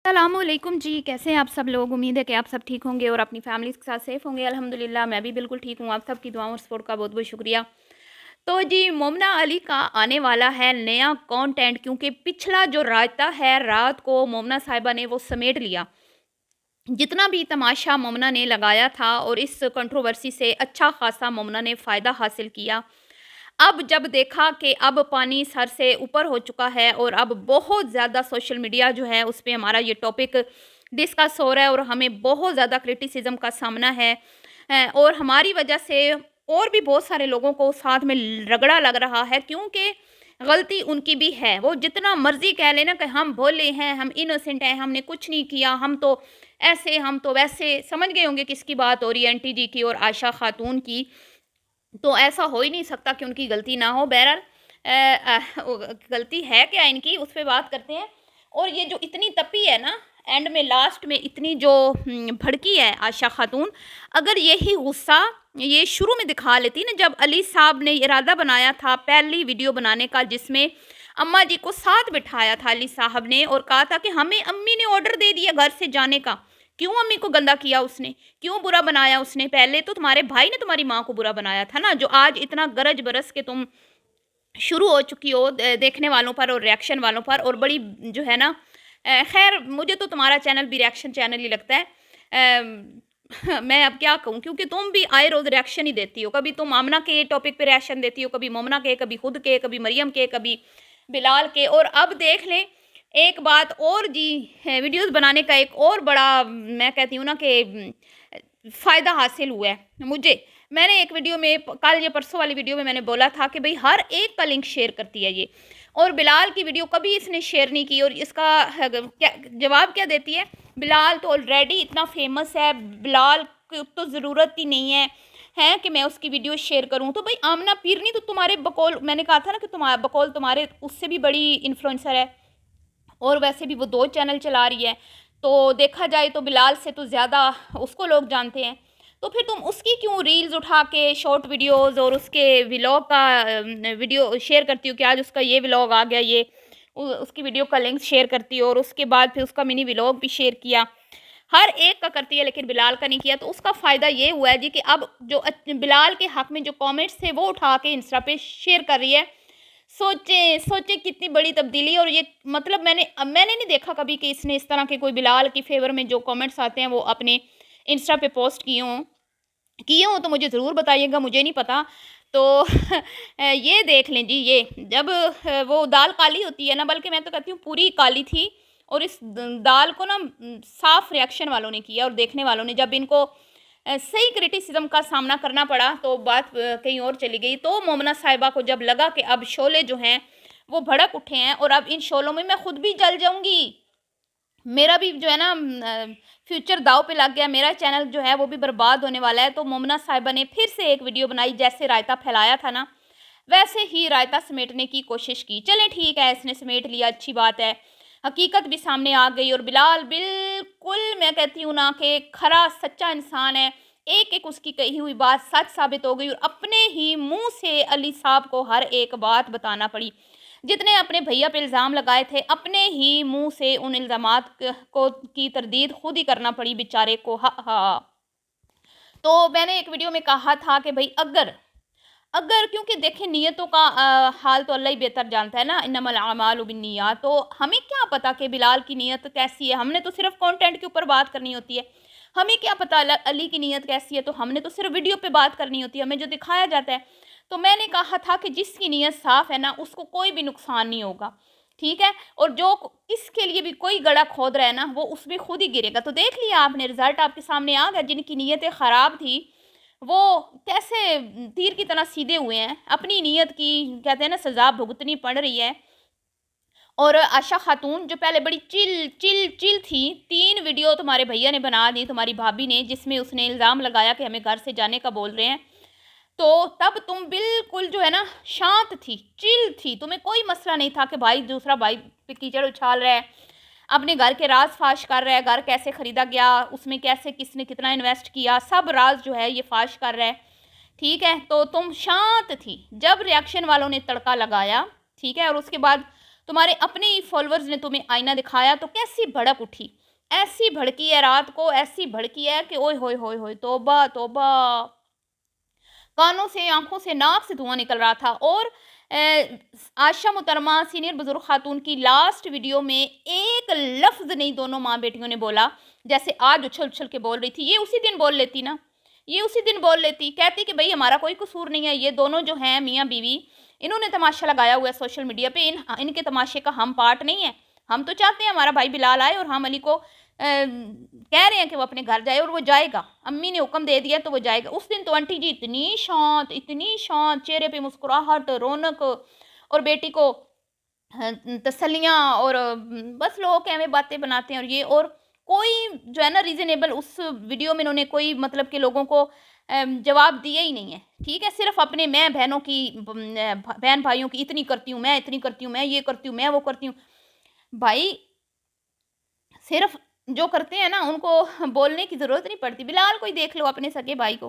अस्सलामुअलैकुम जी, कैसे हैं आप सब लोग। उम्मीद है कि आप सब ठीक होंगे और अपनी फैमिली के साथ सेफ़ होंगे। अल्हम्दुलिल्लाह मैं भी बिल्कुल ठीक हूँ। आप सबकी दुआओं और सपोर्ट का बहुत बहुत शुक्रिया। तो जी, मोमना अली का आने वाला है नया कंटेंट, क्योंकि पिछला जो रायता है रात को मोमना साहिबा ने वो समेट लिया। जितना भी तमाशा मोमना ने लगाया था और इस कंट्रोवर्सी से अच्छा खासा मोमना ने फ़ायदा हासिल किया। अब जब देखा कि अब पानी सर से ऊपर हो चुका है और अब बहुत ज़्यादा सोशल मीडिया जो है उस पे हमारा ये टॉपिक डिस्कस हो रहा है और हमें बहुत ज़्यादा क्रिटिसिज्म का सामना है, और हमारी वजह से और भी बहुत सारे लोगों को साथ में रगड़ा लग रहा है, क्योंकि गलती उनकी भी है। वो जितना मर्जी कह लेना कि हम भोले हैं, हम इनोसेंट हैं, हमने कुछ नहीं किया, हम तो ऐसे, हम तो वैसे। समझ गए होंगे किसकी बात हो रही है, आंटी जी की और आयशा खातून की। तो ऐसा हो ही नहीं सकता कि उनकी गलती ना हो। बहरहाल गलती है क्या इनकी, उस पे बात करते हैं। और ये जो इतनी तपी है ना, एंड में लास्ट में इतनी जो भड़की है आयशा खातून, अगर यही गुस्सा ये शुरू में दिखा लेती ना, जब अली साहब ने इरादा बनाया था पहली वीडियो बनाने का, जिसमें अम्मा जी को साथ बिठाया था अली साहब ने और कहा था कि हमें अम्मी ने ऑर्डर दे दिया घर से जाने का, क्यों अम्मी को गंदा किया उसने, क्यों बुरा बनाया उसने। पहले तो तुम्हारे भाई ने तुम्हारी माँ को बुरा बनाया था ना, जो आज इतना गरज बरस के तुम शुरू हो चुकी हो देखने वालों पर और रिएक्शन वालों पर, और बड़ी जो है ना, खैर मुझे तो तुम्हारा चैनल भी रिएक्शन चैनल ही लगता है। मैं अब क्या कहूँ, क्योंकि तुम भी आए रोज़ रिएक्शन ही देती हो। कभी तुम आमना के टॉपिक पे रिएक्शन देती हो, कभी मोमना के, कभी खुद के, कभी मरियम के, कभी बिलाल के। और अब देख लें एक बात और जी, वीडियोस बनाने का एक और बड़ा मैं कहती हूँ ना कि फ़ायदा हासिल हुआ है मुझे। मैंने एक वीडियो में कल या परसों वाली वीडियो में मैंने बोला था कि भाई हर एक का लिंक शेयर करती है ये, और बिलाल की वीडियो कभी इसने शेयर नहीं की। और इसका क्या जवाब क्या देती है, बिलाल तो ऑलरेडी इतना फेमस है, बिलाल की तो ज़रूरत ही नहीं है कि मैं उसकी वीडियो शेयर करूं। तो भाई आमना पीरनी तो तुम्हारे बकौल, मैंने कहा था ना कि तुम्हारा बकौल तुम्हारे उससे भी बड़ी इन्फ्लुएंसर है, और वैसे भी वो 2 चैनल चला रही है। तो देखा जाए तो बिलाल से तो ज़्यादा उसको लोग जानते हैं। तो फिर तुम उसकी क्यों रील्स उठा के शॉर्ट वीडियोस और उसके व्लॉग का वीडियो शेयर करती हो कि आज उसका ये व्लॉग आ गया, ये उसकी वीडियो का लिंक शेयर करती हो, और उसके बाद फिर उसका मिनी व्लॉग भी शेयर किया। हर एक का करती है लेकिन बिलाल का नहीं किया। तो उसका फ़ायदा ये हुआ है जी कि अब जो बिलाल के हक़ में जो कमेंट्स थे वो उठा के इंस्टा पे शेयर कर रही है। सोचें सोचें कितनी बड़ी तब्दीली। और ये मतलब मैंने नहीं देखा कभी कि इसने इस तरह के कोई बिलाल की फेवर में जो कमेंट्स आते हैं वो अपने इंस्टा पे पोस्ट किए हों तो मुझे ज़रूर बताइएगा, मुझे नहीं पता। तो ये देख लें जी, ये जब वो दाल काली होती है ना, बल्कि मैं तो कहती हूँ पूरी काली थी, और इस दाल को ना साफ रिएक्शन वालों ने किया और देखने वालों ने। जब इनको सही क्रिटिसिज्म का सामना करना पड़ा तो बात कहीं और चली गई। तो मोमना साहिबा को जब लगा कि अब शोले जो हैं वो भड़क उठे हैं और अब इन शोलों में मैं खुद भी जल जाऊंगी, मेरा भी जो है ना फ्यूचर दाव पे लग गया, मेरा चैनल जो है वो भी बर्बाद होने वाला है। तो मोमना साहिबा ने फिर से एक वीडियो बनाई, जैसे रायता फैलाया था ना वैसे ही रायता समेटने की कोशिश की। चलें ठीक है, इसने समेट लिया, अच्छी बात है, हकीकत भी सामने आ गई। और बिलाल बिल्कुल मैं कहती हूँ ना कि खरा सच्चा इंसान है, एक एक उसकी कही हुई बात सच साबित हो गई और अपने ही मुंह से अली साहब को हर एक बात बताना पड़ी। जितने अपने भैया पे इल्ज़ाम लगाए थे, अपने ही मुंह से उन इल्ज़ामात को की तरदीद खुद ही करना पड़ी बेचारे को। हा हा। तो मैंने एक वीडियो में कहा था कि भाई अगर अगर क्योंकि देखिए नियतों का हाल तो अल्लाह ही बेहतर जानता है ना, इन्नमल आमालु बिन्नियात। तो हमें क्या पता कि बिलाल की नीयत कैसी है, हमने तो सिर्फ कंटेंट के ऊपर बात करनी होती है। हमें क्या पता अली की नीयत कैसी है, तो हमने तो सिर्फ वीडियो पे बात करनी होती है, हमें जो दिखाया जाता है। तो मैंने कहा था कि जिसकी नीयत साफ़ है ना उसको कोई भी नुकसान नहीं होगा, ठीक है। और जो इसके लिए भी कोई गड़ा खोद रहा है ना वो उसमें खुद ही गिरेगा। तो देख लिया आपने, रिजल्ट आपके सामने आ गया। जिनकी नीयतें ख़राब थी वो कैसे तीर की तरह सीधे हुए हैं, अपनी नीयत की कहते हैं ना सज़ा भुगतनी पड़ रही है। और आशा खातून जो पहले बड़ी चिल चिल चिल थी, 3 वीडियो तुम्हारे भैया ने बना दी, तुम्हारी भाभी ने, जिसमें उसने इल्ज़ाम लगाया कि हमें घर से जाने का बोल रहे हैं। तो तब तुम बिल्कुल जो है ना शांत थी, चिल थी, तुम्हें कोई मसला नहीं था कि भाई दूसरा भाई पे कीचड़ उछाल रहा है, अपने घर के राज फाश कर रहा है, घर कैसे ख़रीदा गया, उसमें कैसे किसने कितना इन्वेस्ट किया, सब राज जो है ये फाश कर रहा है, ठीक है। तो तुम शांत थी जब रिएक्शन वालों ने तड़का लगाया, ठीक है। और उसके बाद तुम्हारे अपने ही फॉलोअर्स ने तुम्हें आईना दिखाया तो कैसी भड़क उठी, ऐसी भड़की है रात को, ऐसी भड़की है कि ओए होए होए होए, तौबा तौबा। कानों से, आँखों से, नाक से धुआँ निकल रहा था। और आयशा मुहतरमा सीनियर बुजुर्ग खातून की लास्ट वीडियो में एक लफ्ज़ नहीं दोनों माँ बेटियों ने बोला, जैसे आज उछल उछल के बोल रही थी। ये उसी दिन बोल लेती ना, ये उसी दिन बोल लेती, कहती कि भाई हमारा कोई कसूर नहीं है, ये दोनों जो हैं मियाँ बीवी, इन्होंने तमाशा लगाया हुआ है सोशल मीडिया पे, इनके तमाशे का हम पार्ट नहीं है। हम तो चाहते हैं हमारा भाई बिलाल आए और हम अली को कह रहे हैं कि वो अपने घर जाए और वो जाएगा, अम्मी ने हुक्म दे दिया तो वो जाएगा। उस दिन तो आंटी जी इतनी शांत, चेहरे पे मुस्कुराहट, रौनक, और बेटी को तसल्लियाँ, और बस लोग कहवे बातें बनाते हैं और ये, और कोई जो है ना रीज़नेबल उस वीडियो में इन्होंने कोई मतलब के लोगों को जवाब दिया ही नहीं है। ठीक है, सिर्फ अपने मैं बहनों की बहन भाइयों की इतनी करती हूँ, मैं इतनी करती हूँ, मैं ये करती हूँ, मैं वो करती हूँ। भाई सिर्फ जो करते हैं ना उनको बोलने की ज़रूरत नहीं पड़ती। बिलाल को ही देख लो, अपने सगे भाई को,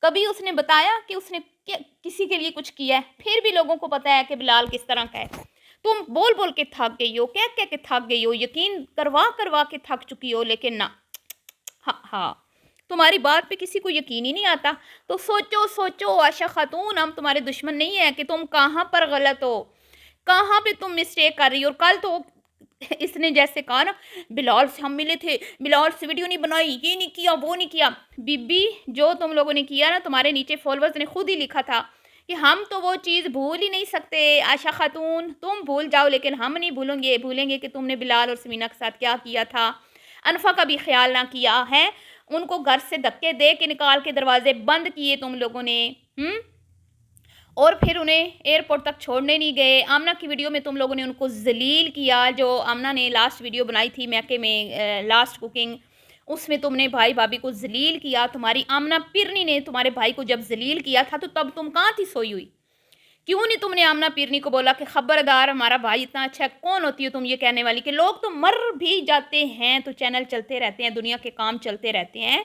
कभी उसने बताया कि उसने किसी के लिए कुछ किया है? फिर भी लोगों को पता है कि बिलाल किस तरह का है। तुम बोल बोल के थक गई हो, कह कह के थक गई हो, यकीन करवा करवा के थक चुकी हो, लेकिन ना, हाँ हाँ, तुम्हारी बात पे किसी को यकीन ही नहीं आता। तो सोचो सोचो आयशा खातून, हम तुम्हारे दुश्मन नहीं है कि तुम कहाँ पर गलत हो, कहाँ पे तुम मिस्टेक कर रही हो। और कल तो इसने जैसे कहा ना, बिलाल से हम मिले थे, बिलाल से वीडियो नहीं बनाई, ये नहीं किया, वो नहीं किया। बीबी, जो तुम लोगों ने किया ना, तुम्हारे नीचे फॉलोअर्स ने खुद ही लिखा था कि हम तो वो चीज़ भूल ही नहीं सकते। आयशा खातून तुम भूल जाओ, लेकिन हम नहीं भूलेंगे, भूलेंगे कि तुमने बिलाल और समीना के साथ क्या किया था। अनफा का भी ख्याल ना किया है, उनको घर से धक्के दे के निकाल के दरवाजे बंद किए तुम लोगों ने। और फिर उन्हें एयरपोर्ट तक छोड़ने नहीं गए। आमना की वीडियो में तुम लोगों ने उनको जलील किया, जो आमना ने लास्ट वीडियो बनाई थी मैके में, लास्ट कुकिंग, उसमें तुमने भाई भाभी को जलील किया। तुम्हारी आमना पिरनी ने तुम्हारे भाई को जब जलील किया था तो तब तुम कहाँ थी सोई हुई? क्यों नहीं तुमने आमना पिरनी को बोला कि खबरदार, हमारा भाई इतना अच्छा है? कौन होती हो तुम ये कहने वाली कि लोग तो मर भी जाते हैं तो चैनल चलते रहते हैं, दुनिया के काम चलते रहते हैं।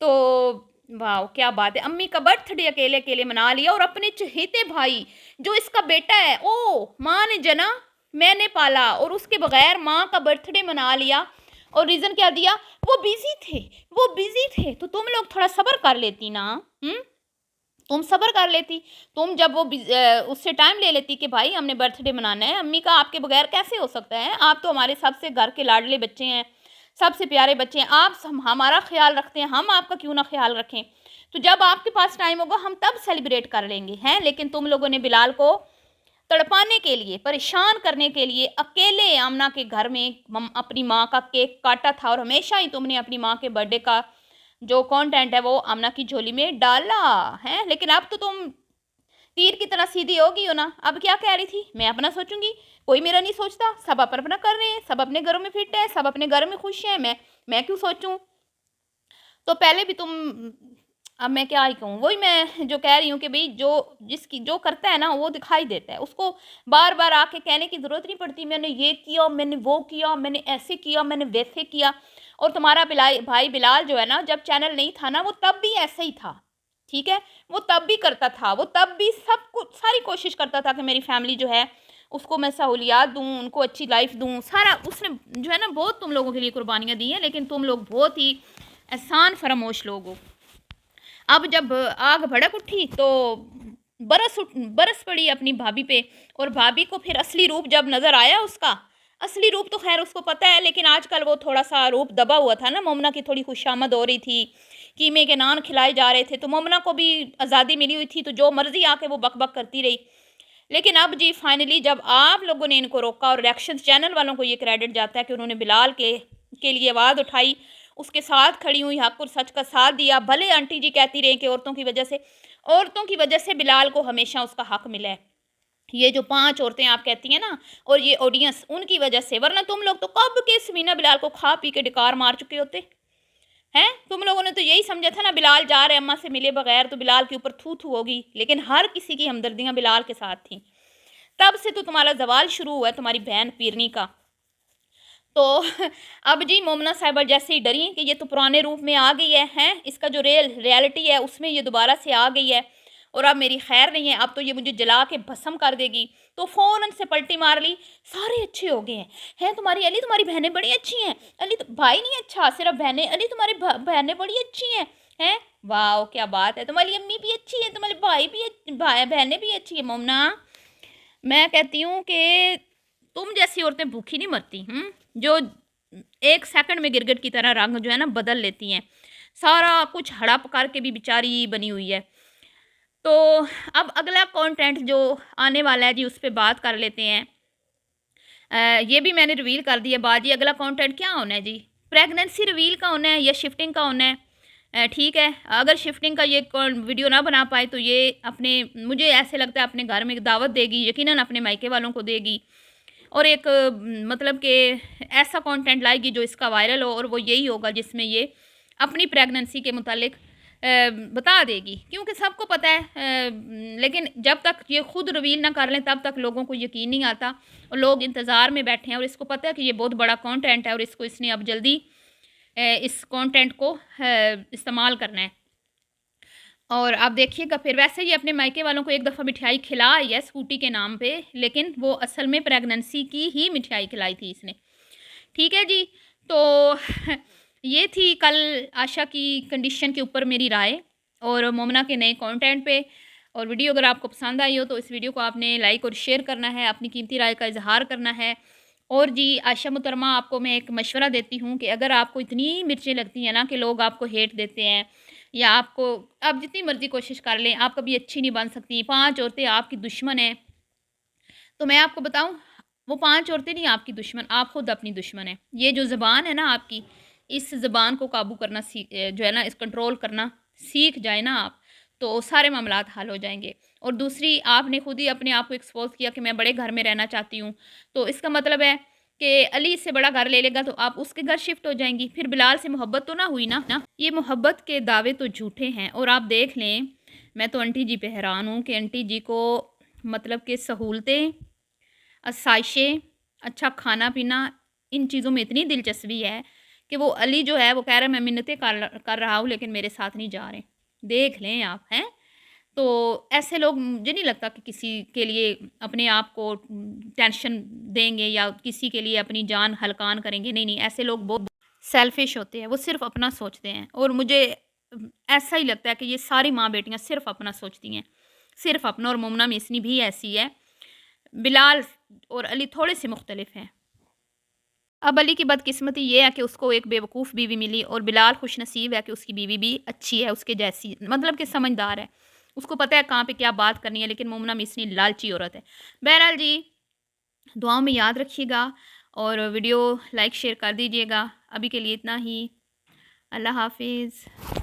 तो वाह क्या बात है, अम्मी का बर्थडे अकेले अकेले मना लिया, और अपने चहेते भाई जो इसका बेटा है, ओ माँ ने जना मैंने पाला, और उसके बगैर माँ का बर्थडे मना लिया। और रीज़न क्या दिया? वो बिजी थे, वो बिजी थे। तो तुम लोग थोड़ा सब्र कर लेती ना, तुम सब्र कर लेती। तुम जब वो उससे टाइम ले लेती कि भाई हमने बर्थडे मनाना है, अम्मी का आपके बगैर कैसे हो सकता है? आप तो हमारे सबसे घर के लाडले बच्चे हैं, सबसे प्यारे बच्चे हैं, आप हमारा ख्याल रखते हैं, हम आपका क्यों ना ख्याल रखें? तो जब आपके पास टाइम होगा हम तब सेलिब्रेट कर लेंगे, हैं? लेकिन तुम लोगों ने बिलाल को तड़पाने के लिए, परेशान करने के लिए अकेले आमना के घर में अपनी माँ का केक काटा था, और हमेशा ही तुमने अपनी माँ के बर्थडे का जो कंटेंट है वो आमना की झोली में डाला है। लेकिन अब तो तुम तीर की तरह सीधी होगी हो ना। अब क्या कह रही थी? मैं अपना सोचूंगी, कोई मेरा नहीं सोचता, सब अपना अपना कर रहे हैं, सब अपने घरों में फिट है, सब अपने घर में खुश हैं, मैं क्यों सोचूं? तो पहले भी तुम, अब मैं क्या ही कहूँ, वही मैं जो कह रही हूँ कि भाई जो जिसकी जो करता है ना वो दिखाई देता है, उसको बार बार आके कहने की ज़रूरत नहीं पड़ती मैंने ये किया, मैंने वो किया, मैंने ऐसे किया, मैंने वैसे किया। और तुम्हारा भाई बिलाल जो है ना, जब चैनल नहीं था ना, वो तब भी ऐसे ही था। ठीक है, वो तब भी करता था, वो तब भी सब कुछ सारी कोशिश करता था कि मेरी फैमिली जो है उसको मैं सहूलियात दूँ, उनको अच्छी लाइफ दूँ, सारा उसने जो है ना बहुत तुम लोगों के लिए कुर्बानियाँ दी हैं। लेकिन तुम लोग बहुत ही एहसान फरामोश लोग हो। अब जब आग भड़क उठी तो बरस पड़ी अपनी भाभी पे, और भाभी को फिर असली रूप जब नज़र आया उसका, असली रूप तो खैर उसको पता है, लेकिन आजकल वो थोड़ा सा रूप दबा हुआ था ना। मोमना की थोड़ी खुशामद हो रही थी, कीमे के नान खिलाए जा रहे थे, तो मोमना को भी आज़ादी मिली हुई थी, तो जो मर्जी आके वो बक बक करती रही। लेकिन अब जी फाइनली जब आप लोगों ने इनको रोका, और रिएक्शन चैनल वालों को ये क्रेडिट जाता है कि उन्होंने बिलाल के लिए आवाज़ उठाई, उसके साथ खड़ी हुई, हक और सच का साथ दिया। भले आंटी जी कहती रहे कि औरतों की वजह से बिलाल को हमेशा उसका हक मिला है, ये जो 5 औरतें आप कहती हैं ना, और ये ऑडियंस, उनकी वजह से, वरना तुम लोग तो कब के समीना बिलाल को खा पी के डिकार मार चुके होते हैं। तुम लोगों ने तो यही समझा था ना, बिलाल जा रहे अम्मा से मिले बगैर तो बिलाल के ऊपर थू थू होगी, लेकिन हर किसी की हमदर्दियाँ बिलाल के साथ थी। तब से तो तुम्हारा जवाल शुरू हुआ है तुम्हारी बहन पीरनी का। तो अब जी मोमना साहिबा जैसे ही डरी कि ये तो पुराने रूप में आ गई है, हैं इसका जो रियलिटी है उसमें ये दोबारा से आ गई है, और अब मेरी खैर नहीं है, अब तो ये मुझे जला के भस्म कर देगी। तो फ़ौरन से पलटी मार ली, सारे अच्छे हो गए हैं तुम्हारी अली, तुम्हारी बहनें बड़ी अच्छी हैं अली, भाई नहीं अच्छा सिर्फ बहनें, अली तुम्हारी बहनें बड़ी अच्छी हैं। वाह क्या बात है, तुम्हारी अम्मी भी अच्छी है, तुम्हारे भाई भी भाई बहनें भी अच्छी है। मोमना मैं कहती हूँ कि तुम जैसी औरतें भूखी नहीं मरती, जो 1 सेकंड में गिरगिट की तरह रंग जो है ना बदल लेती हैं, सारा कुछ हड़प करके भी बेचारी बनी हुई है। तो अब अगला कंटेंट जो आने वाला है जी उस पर बात कर लेते हैं। ये भी मैंने रिवील कर दिया बात जी। अगला कंटेंट क्या होना है जी, प्रेगनेंसी रिवील का होना है या शिफ्टिंग का होना है। ठीक है, अगर शिफ्टिंग का ये वीडियो ना बना पाए तो ये अपने, मुझे ऐसे लगता है अपने घर में एक दावत देगी, यकीनन अपने मायके वालों को देगी, और एक मतलब कि ऐसा कंटेंट लाएगी जो इसका वायरल हो, और वो यही होगा जिसमें ये अपनी प्रेगनेंसी के मुतालिक बता देगी, क्योंकि सबको पता है। लेकिन जब तक ये खुद रिवील ना कर लें तब तक लोगों को यकीन नहीं आता, और लोग इंतज़ार में बैठे हैं, और इसको पता है कि ये बहुत बड़ा कंटेंट है और इसने अब जल्दी इस कंटेंट को इस्तेमाल करना है। और आप देखिएगा फिर, वैसे ही अपने मायके वालों को एक दफ़ा मिठाई खिला आई है स्कूटी के नाम पे, लेकिन वो असल में प्रेगनेंसी की ही मिठाई खिलाई थी इसने। ठीक है जी, तो ये थी कल आशा की कंडीशन के ऊपर मेरी राय और मोमना के नए कंटेंट पे। और वीडियो अगर आपको पसंद आई हो तो इस वीडियो को आपने लाइक और शेयर करना है, अपनी कीमती राय का इजहार करना है। और जी आशा मुहतरमा, आपको मैं एक मशवरा देती हूँ कि अगर आपको इतनी मिर्चें लगती हैं ना कि लोग आपको हेट देते हैं, या आपको, आप जितनी मर्ज़ी कोशिश कर लें आप कभी अच्छी नहीं बन सकती, 5 औरतें आपकी दुश्मन हैं, तो मैं आपको बताऊँ, वो 5 औरतें नहीं आपकी दुश्मन, आप खुद अपनी दुश्मन हैं। ये जो ज़बान है ना आपकी, इस ज़बान को काबू करना जो है ना, इस कंट्रोल करना सीख जाए ना आप, तो सारे मामलात हल हो जाएंगे। और दूसरी, आपने खुद ही अपने आप को एक्सपोज किया कि मैं बड़े घर में रहना चाहती हूँ, तो इसका मतलब है कि अली इससे बड़ा घर ले लेगा तो आप उसके घर शिफ्ट हो जाएंगी, फिर बिलाल से मोहब्बत तो ना हुई ना। ये मोहब्बत के दावे तो झूठे हैं। और आप देख लें, मैं तो आंटी जी पे हैरान हूँ कि आंटी जी को मतलब कि सहूलतें, आसाइशें, अच्छा खाना पीना, इन चीज़ों में इतनी दिलचस्पी है कि वो अली जो है वो कह रहा है मैं मिन्नतें कर रहा हूँ लेकिन मेरे साथ नहीं जा रहे। देख लें आप, हैं। तो ऐसे लोग, मुझे नहीं लगता कि किसी के लिए अपने आप को टेंशन देंगे या किसी के लिए अपनी जान हलकान करेंगे। नहीं नहीं, ऐसे लोग बहुत सेल्फिश होते हैं, वो सिर्फ अपना सोचते हैं। और मुझे ऐसा ही लगता है कि ये सारी माँ बेटियाँ सिर्फ अपना सोचती हैं, सिर्फ अपना। और मुमना मिसनी भी ऐसी है। बिलाल और अली थोड़े से मुख्तलिफ हैं। अब अली की बदकिस्मती ये है कि उसको एक बेवकूफ़ बीवी मिली, और बिलाल खुशनसीब है कि उसकी बीवी भी अच्छी है, उसके जैसी, मतलब कि समझदार है, उसको पता है कहाँ पे क्या बात करनी है। लेकिन मुमना मिसनी लालची औरत है। बहरहाल जी, दुआओं में याद रखिएगा और वीडियो लाइक शेयर कर दीजिएगा। अभी के लिए इतना ही। अल्लाह हाफिज़।